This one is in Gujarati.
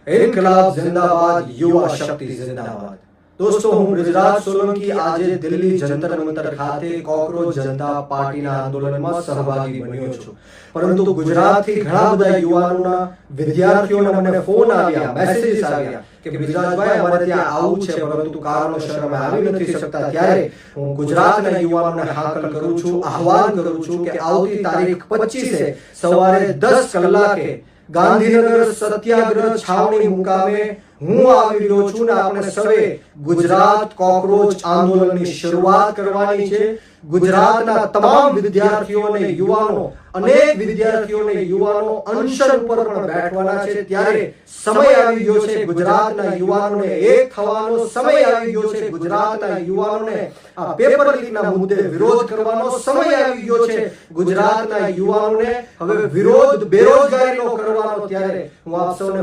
ઇન્કલાબ જિંદાબાદ, યુવા શક્તિ જિંદાબાદ। દોસ્તો, હું બ્રિજરાજ સોલંકી આજે દિલ્હી જંતર મંતર ખાતે કોકરોચ જનતા પાર્ટીના આંદોલનમાં સહભાગી બન્યો છું, પરંતુ ગુજરાતથી ઘણા બધા યુવાનોના, વિદ્યાર્થીઓના મને ફોન આવ્યા, મેસેજીસ આવ્યા કે બ્રિજરાજભાઈ અમારે ત્યાં આવું છે પરંતુ કારણોસર અમે આવી નથી શકતા। ત્યારે હું ગુજરાતના યુવાનોને હાકલ કરું છું, આહવાન કરું છું કે આવતી તારીખ 25 સવારે 10 કલાકે ગાંધીનગર સત્યાગ્રહ છાવણી મુકામે હું આવી રહ્યો છું ને આપણે સૌએ ગુજરાત કોકરોચ આંદોલનની શરૂઆત કરવાની છે। ગુજરાતના તમામ વિદ્યાર્થીઓને, યુવાનો, અનેક વિદ્યાર્થીઓને, યુવાનો અનશન ઉપર પણ બેઠવાના છે। ત્યારે સમય આવી ગયો છે ગુજરાતના યુવાનોને એક થવાનો, સમય આવી ગયો છે ગુજરાતના યુવાનોને આ પેપર લીકના મુદ્દે વિરોધ કરવાનો સમય આવી ગયો છે ગુજરાતના યુવાનોને હવે વિરોધ બેરોજગારીનો કરવાનો। ત્યારે હું આપ સૌને